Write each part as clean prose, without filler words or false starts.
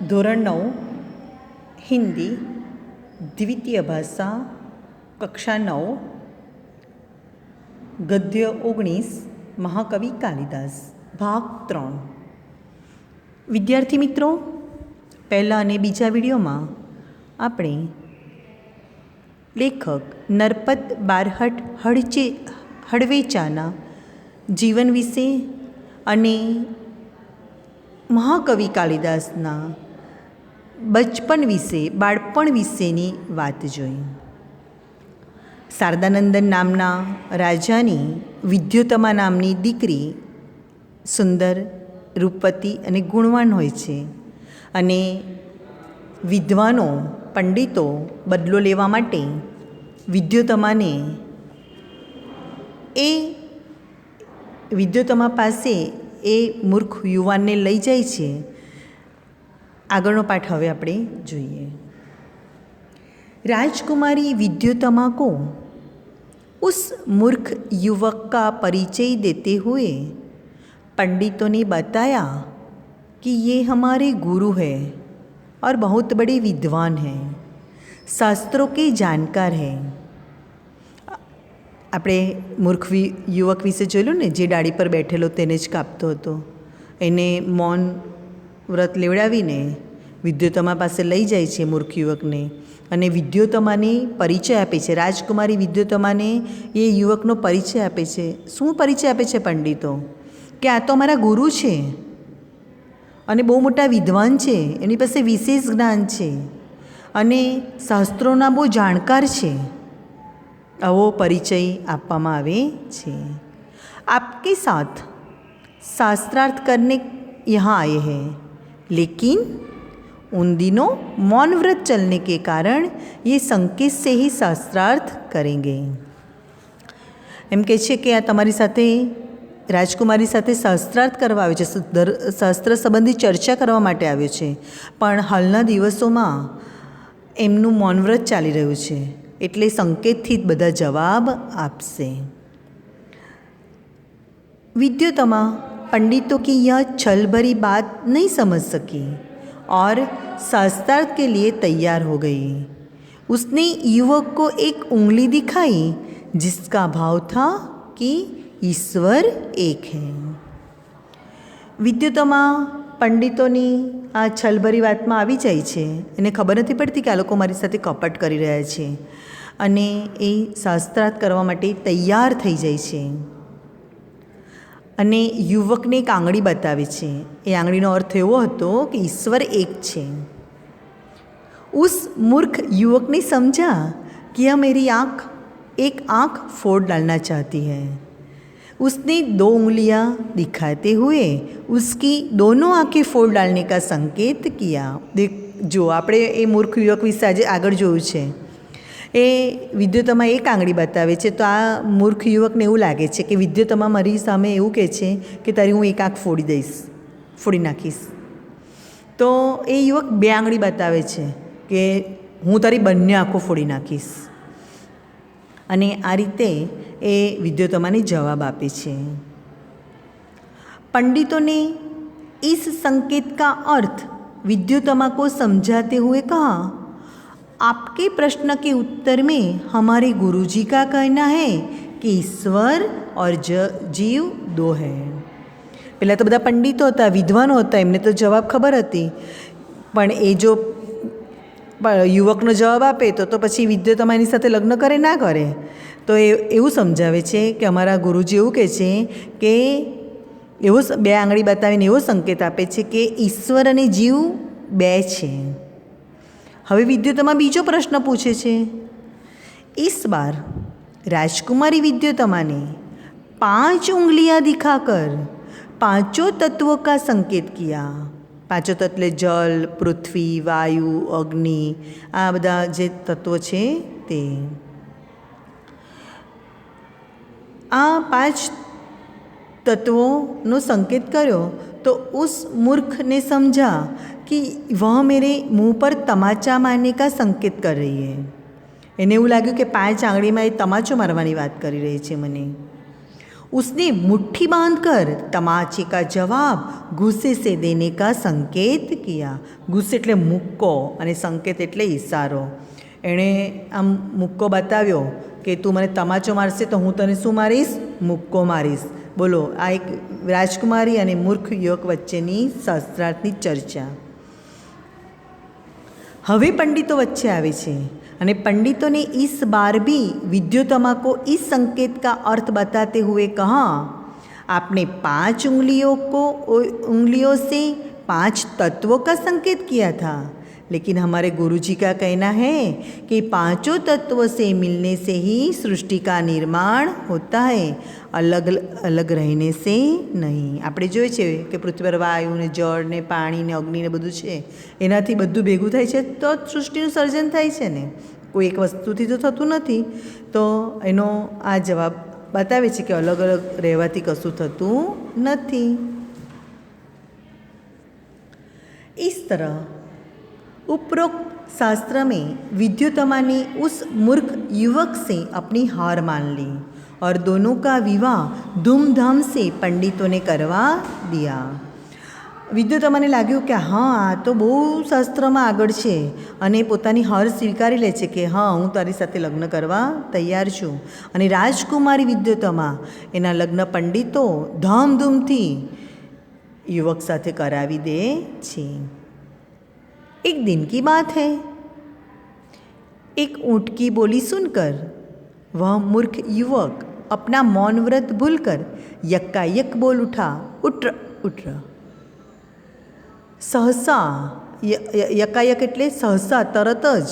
ધોરણ 9 હિન્દી દ્વિતીય ભાષા કક્ષા 9 ગદ્ય 19 મહાકવિ કાલિદાસ ભાગ 3। વિદ્યાર્થી મિત્રો, પહેલાં અને બીજા વિડીયોમાં આપણે લેખક નરપત બારહટ હડવેચાના જીવન વિશે અને મહાકવિ કાલિદાસના બચપન વિશે, બાળપણ વિશેની વાત જોઈ। શારદાનંદન નામના રાજાની વિદ્યોતમા નામની દીકરી સુંદર, રૂપવતી અને ગુણવાન હોય છે અને વિદ્વાનો, પંડિતો બદલો લેવા માટે વિદ્યોતમાને વિદ્યોતમા પાસે એ મૂર્ખ યુવાનને લઈ જાય છે। આગળનો પાઠ હવે આપણે જોઈએ। राजकुमारी विद्योतमा को उस मूर्ख युवक का परिचय देते हुए पंडितों ने बताया कि ये हमारे गुरु हैं और बहुत बड़े विद्वान हैं, शास्त्रों के जानकार हैं। આપણે મૂર્ખ યુવક વિશે જોયેલું ને, જે ડાળી પર બેઠેલો તેને જ કાપતો હતો, એને મૌન વ્રત લેવડાવીને વિદ્યોતમા પાસે લઈ જાય છે મૂર્ખ યુવકને અને વિદ્યોતમાને પરિચય આપે છે। રાજકુમારી વિદ્યોતમાને એ યુવકનો પરિચય આપે છે। શું પરિચય આપે છે પંડિતો? કે આ તો અમારા ગુરુ છે અને બહુ મોટા વિદ્વાન છે, એની પાસે વિશેષ જ્ઞાન છે અને શાસ્ત્રોના બહુ જાણકાર છે। આવો પરિચય આપવામાં આવે છે। आपके साथ शास्त्रार्थ करने यहाँ आए हैं, लेकिन उन दिनों मौन व्रत चलने के कारण ये संकेत से ही शास्त्रार्थ करेंगे। એમ કહે છે કે આ તમારી સાથે, રાજકુમારી સાથે શાસ્ત્રાર્થ કરવા આવ્યો છે, શાસ્ત્ર સંબંધી ચર્ચા કરવા માટે આવ્યો છે, પણ હાલના દિવસોમાં એમનું મૌન વ્રત ચાલી રહ્યું છે, એટલે સંકેતથી જ બધા જવાબ આપશે। विद्योतमा पंडितों की यह छल भरी बात नहीं समझ सकी और शास्त्रार्थ के लिए तैयार हो गई। उसने युवक को एक उंगली दिखाई जिसका भाव था कि ईश्वर एक है। વિદ્યોતમા પંડિતોની આ છલભરી વાતમાં આવી જાય છે। એને ખબર નથી પડતી કે આ લોકો મારી સાથે કપટ કરી રહ્યા છે અને એ શાસ્ત્રાર્થ કરવા માટે તૈયાર થઈ જાય છે અને યુવકને એક આંગળી બતાવે છે। એ આંગળીનો અર્થ એવો હતો કે ઈશ્વર એક છે। उस मूर्ख युवक ने समझा कि यह मेरी एक आँख फोड़ डालना चाहती है। उसने 2 उंगलियां दिखाते हुए उसकी दोनों आँखें फोड़ डालने का संकेत किया। जो આપણે એ મૂર્ખ યુવક વિશે આજે આગળ જોયું છે, એ વિદ્યોતમા એક આંગળી બતાવે છે, તો આ મૂર્ખ યુવકને એવું લાગે છે કે વિદ્યોતમા મારી સામે એવું કહે છે કે તારી હું એક આંખ ફોડી નાખીશ। તો એ યુવક 2 આંગળી બતાવે છે કે હું તારી બંને આંખો ફોડી નાખીશ અને આ રીતે એ વિદ્યોતમાને જવાબ આપે છે। पंडितों ने इस संकेत का अर्थ विद्योतमा को समझाते हुए कहा, आपके प्रश्न के उत्तर में हमारे गुरुजी का कहना है कि ईश्वर और जीव 2 है। પહેલાં તો બધા પંડિતો હતા, વિદ્વાનો હતા, એમને તો જવાબ ખબર હતી, પણ એ જો યુવકનો જવાબ આપે તો પછી વિદ્યોતમા એની સાથે લગ્ન કરે ના કરે, તો એવું સમજાવે છે કે અમારા ગુરુજી એવું કહે છે કે એવો 2 આંગળી બતાવીને એવો સંકેત આપે છે કે ઈશ્વર અને જીવ 2 છે। હવે વિદ્યોતમા બીજો પ્રશ્ન પૂછે છે। इस बार राजकुमारी विद्योतमा ने 5 उंगलियां दिखाकर 5 तत्वों का संकेत किया। 5 तत्व એટલે જલ, પૃથ્વી, વાયુ, અગ્નિ, આ બધા જે તત્વો છે તે। આ 5 तत्वों संकेत કર્યો तो उस मूर्ख ने समझा कि वह मेरे मुंह पर तमाचा मारने का संकेत कर रही है। એને એવું લાગ્યું કે 5 આંગળીમાં એ તમાચો મારવાની વાત કરી રહી છે મને। उसने मुट्ठी बांधकर तमाचे का जवाब गुस्से से देने का संकेत किया। ગુસ્સે એટલે મુક્કો અને સંકેત એટલે ઈશારો. એણે આમ મુક્કો બતાવ્યો કે તું મને તમાચો મારશે તો હું તને શું મારીશ? મુક્કો મારીશ. બોલો, આ એક રાજકુમારી અને મૂર્ખ યુવક વચ્ચેની શાસ્ત્રાર્થની ચર્ચા. હવે પંડિતો વચ્ચે આવે છે અને पंडितों ने इस बार भी विद्योत्तमा को इस संकेत का अर्थ बताते हुए कहा, आपने 5 उंगलियों से 5 तत्वों का संकेत किया था, लेकिन हमारे गुरुजी का कहना है कि 5 तत्वों से मिलने से ही सृष्टि का निर्माण होता है, अलग अलग रहने से नहीं. આપણે જોઈએ છે કે પૃથ્વી પર વાયુ ને જળ ને પાણી ને અગ્નિ ને બધું છે, એનાથી બધું ભેગું થાય છે તો સૃષ્ટિનું સર્જન થાય છે ને, કોઈ એક વસ્તુથી તો થતું નથી. તો એનો આ જવાબ બતાવે છે કે અલગ અલગ રહેવાથી કશું થતું નથી. इस तरह उपरोक्त शास्त्र में विद्योत्तमा ने उस मूर्ख युवक से अपनी हार मान ली और दोनों का विवाह धूमधाम से पंडितों ने करवा दिया. વિદ્યોત્તમાને લાગ્યું કે હા, આ તો બહુ શાસ્ત્રમાં આગળ છે અને પોતાની હાર સ્વીકારી લે છે કે હા, હું તારી સાથે લગ્ન કરવા તૈયાર છું. અને રાજકુમારી વિદ્યોત્તમા એના લગ્ન પંડિતો ધામધૂમથી युवक साथे करावी दे छे. एक दिन की बात है, एक ऊँट की बोली सुनकर वह मूर्ख युवक अपना मौन व्रत भूलकर यक्कायक बोल उठा, उठ उठ. सहसा यक्कायक એટલે સહસા, તરત જ.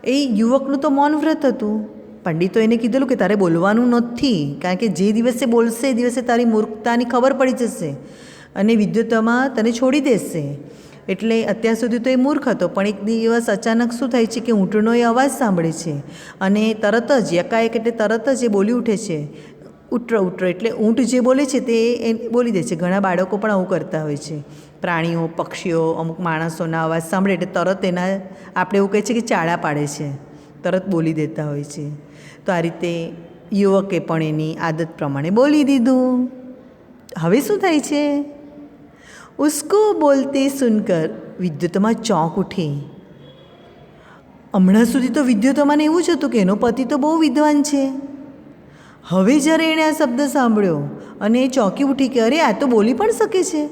એ યુવકનું તો મૌન વ્રત હતું. પંડિતો એને કીધેલું કે તારે બોલવાનું નથી, કારણ કે જે દિવસે બોલશે એ દિવસે તારી મૂર્ખતાની ખબર પડી જશે અને વિદ્યોત્તમા તને છોડી દેશે. એટલે અત્યાર સુધી તો એ મૂર્ખ હતો, પણ એક દિવસ અચાનક શું થાય છે કે ઊંટનો એ અવાજ સાંભળે છે અને તરત જ યકાયક એટલે તરત જ એ બોલી ઉઠે છે, ઉઠ્ર ઉઠ્ર. એટલે ઊંટ જે બોલે છે તે બોલી દે છે. ઘણા બાળકો પણ આવું કરતા હોય છે. પ્રાણીઓ, પક્ષીઓ, અમુક માણસોના અવાજ સાંભળે એટલે તરત એના આપણે એવું કહે છે કે ચાળા પાડે છે, તરત બોલી દેતા હોય છે. તો આ રીતે યુવકે પણ એની આદત પ્રમાણે બોલી દીધું. હવે શું થાય છે? उसको बोलते सुनकर विद्योत्तमा चौंक उठी. હમણાં સુધી તો વિદ્યોત્તમાને એવું જ હતું કે એનો પતિ તો બહુ વિદ્વાન છે. હવે જ્યારે એણે આ શબ્દ સાંભળ્યો અને એ ચોંકી ઉઠી કે અરે, આ તો બોલી પણ શકે છે.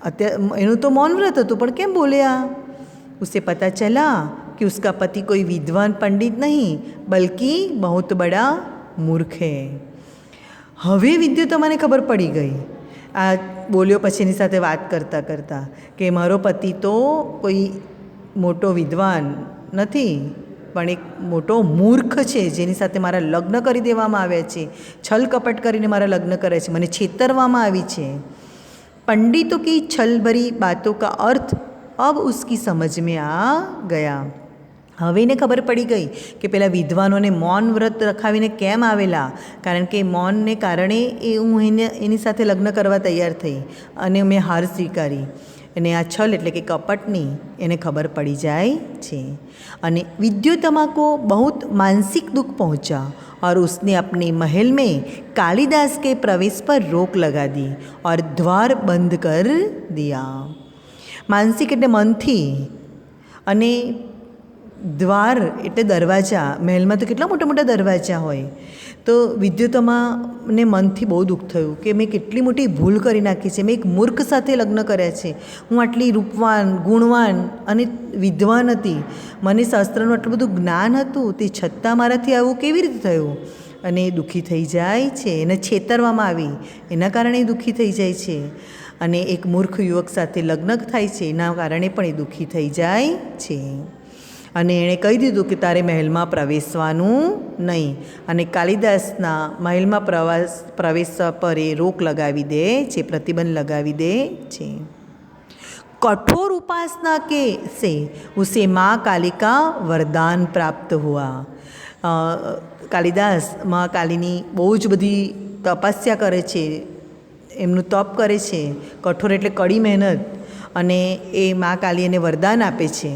અત્યારે એનું તો મૌન વ્રત હતું, પણ કેમ બોલ્યા? उसे पता चला कि उसका पति कोई विद्वान पंडित नहीं बल्कि बहुत बड़ा मूर्ख है. હવે વિદ્યોત્તમાને ખબર પડી ગઈ. આ બોલ્યો પછી એની સાથે વાત કરતાં કરતાં કે મારો પતિ તો કોઈ મોટો વિદ્વાન નથી, પણ એક મોટો મૂર્ખ છે જેની સાથે મારા લગ્ન કરી દેવામાં આવ્યા છે. છલ કપટ કરીને મારા લગ્ન કરે છે, મને છેતરવામાં આવી છે. पंडितों की छल भरी बातों का अर्थ अब उसकी समझ में आ गया. હવે એને ખબર પડી ગઈ કે પેલા વિદ્વાનોને મૌન વ્રત રખાવીને કેમ આવેલા, કારણ કે મૌનને કારણે એ હું એની સાથે લગ્ન કરવા તૈયાર થઈ અને મેં હાર સ્વીકારી. અને આ છલ એટલે કે કપટની એને ખબર પડી જાય છે. અને વિદ્યોત્તમા को बहुत मानसिक दुख पहुंचा और उसने अपने महल में कालिदास के प्रवेश पर रोक लगा दी और द्वार बंद कर दिया. मानसिक એટલે મનથી અને દ્વાર એટલે દરવાજા. મહેલમાં તો કેટલા મોટા મોટા દરવાજા હોય. તો વિદ્યોત્તમાને મનથી બહુ દુઃખ થયું કે મેં કેટલી મોટી ભૂલ કરી નાખી છે. મેં એક મૂર્ખ સાથે લગ્ન કર્યા છે. હું આટલી રૂપવાન, ગુણવાન અને વિદ્વાન હતી, મને શાસ્ત્રનું આટલું બધું જ્ઞાન હતું, તે છતાં મારાથી આવું કેવી રીતે થયું? અને એ દુઃખી થઈ જાય છે. એને છેતરવામાં આવી એના કારણે એ દુઃખી થઈ જાય છે. અને એક મૂર્ખ યુવક સાથે લગ્ન થાય છે એના કારણે પણ એ દુઃખી થઈ જાય છે. અને એણે કહી દીધું કે તારે મહેલમાં પ્રવેશવાનું નહીં, અને કાલિદાસના મહેલમાં પ્રવેશ પર એ રોક લગાવી દે છે, પ્રતિબંધ લગાવી દે છે. कठोर उपासना के से उसे माँ काली का वरदान प्राप्त हुआ. કાલિદાસ મા કાલીની બહુ જ બધી તપસ્યા કરે છે, એમનું તપ કરે છે. કઠોર એટલે કડી મહેનત. અને એ મા કાલી એને વરદાન આપે છે,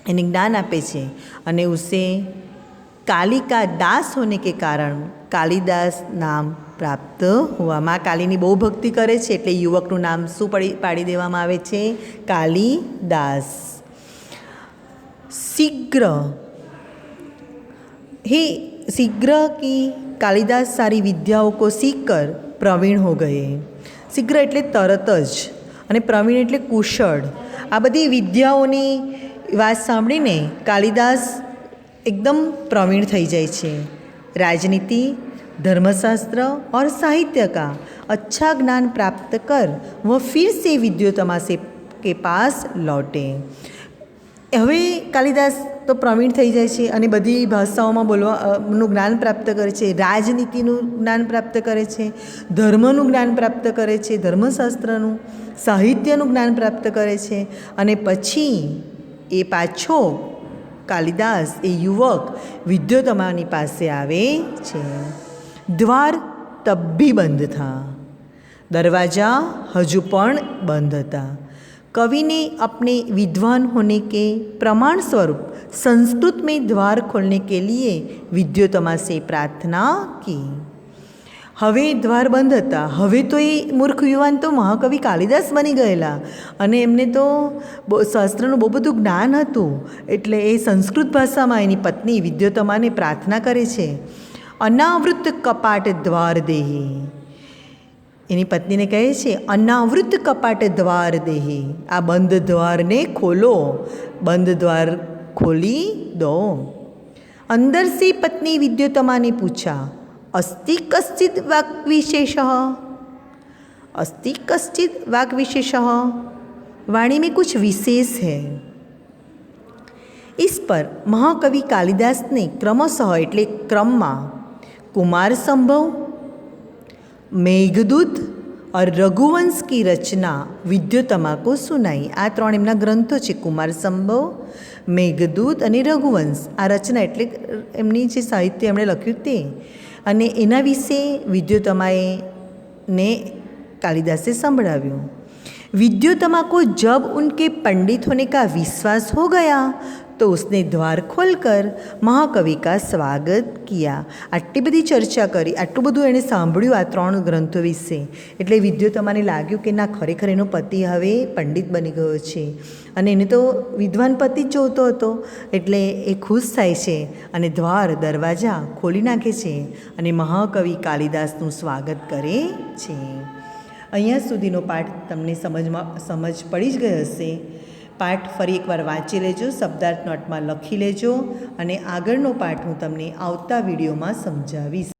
એને જ્ઞાન આપે છે. અને ઉસે काली का दास होने के कारण कालिदास नाम प्राप्त हुआ। माँ कालीनी બહુ ભક્તિ કરે છે એટલે યુવકનું નામ શું પાડી દેવામાં આવે છે? कालिदास। शीघ्र की कालिदास सारी विद्याओं को सीखकर प्रवीण हो गए। शीघ्र એટલે તરત જ અને પ્રવીણ એટલે કુશળ। આ બધી વિદ્યાઓની વાત સાંભળીને કાલિદાસ एकदम प्रवीण થઈ જાય છે। राजनीति, धर्मशास्त्र और साहित्य का अच्छा ज्ञान प्राप्त कर वह फिर से विद्योत्तमा से के पास लौटे। હવે કાલિદાસ તો પ્રવીણ થઈ જાય છે અને બધી ભાષાઓમાં બોલવાનું જ્ઞાન પ્રાપ્ત કરે છે, રાજનીતિનું જ્ઞાન પ્રાપ્ત કરે છે, ધર્મનું જ્ઞાન પ્રાપ્ત કરે છે, ધર્મશાસ્ત્રનું, સાહિત્યનું જ્ઞાન પ્રાપ્ત કરે છે અને પછી એ પાછો कालिदास ए युवक विद्योत्तमानी पासे आवे छे। द्वार तब भी बंद था, दरवाज़ा हजू पण बंद था। कवि ने अपने विद्वान होने के प्रमाण स्वरूप संस्कृत में द्वार खोलने के लिए विद्योत्तमा से प्रार्थना की। હવે દ્વાર બંધ હતા। હવે તો એ મૂર્ખ યુવાન તો મહાકવિ કાલિદાસ બની ગયેલા અને એમને તો શાસ્ત્રનું બહુ બધું જ્ઞાન હતું એટલે એ સંસ્કૃત ભાષામાં એની પત્ની વિદ્યોત્તમાને પ્રાર્થના કરે છે। અનાવૃત કપાટ દ્વાર દેહી, એની પત્નીને કહે છે અનાવૃત કપાટ દ્વાર દેહી, આ બંધ દ્વારને ખોલો, બંધ દ્વાર ખોલી દો। अंदर से पत्नी विद्योत्तमा ने पूछा अस्ति कश्चित् वाक्विशेषः, अस्ति कश्चित् वाक्विशेषः, वाणी में कुछ विशेष है। इस पर महाकवि कालिदास ने क्रमशः एटले क्रममा कुमार संभव, मेघदूत और रघुवंश की रचना विद्योत्तमा को सुनाई। आ त्रण एमना ग्रंथो छे, कुमार संभव, मेघदूत और रघुवंश। आ रचना एटले एमनी जे साहित्य एमणे लख्युं ते અને એના વિશે વિદ્યોત્તમાએ ने कालिदासे संभळाव्युं। विद्योत्तमा को जब उनके पंडित होने का विश्वास हो गया तो उसने द्वार खोलकर महाकवि का स्वागत किया। आटली बधी चर्चा करी, आटલું બધું એણે સાંભળ્યું આ ત્રણ ગ્રંથો વિશે એટલે વિદ્યોત્તમાને લાગ્યું કે ના ખરેખર એનો પતિ હવે પંડિત બની ગયો છે અને એને તો વિદ્વાન પતિ જ જોતો હતો એટલે એ ખુશ થાય છે અને દરવાજા ખોલી નાખે છે અને મહાકવિ કાલિદાસનું સ્વાગત કરે છે। અહીંયા સુધીનો પાઠ તમને સમજ પડી જ ગઈ હશે। પાઠ ફરી એકવાર વાંચી લેજો, શબ્દાર્થ નોટમાં લખી લેજો અને આગળનો પાઠ હું તમને આવતા વિડીયોમાં સમજાવીશ।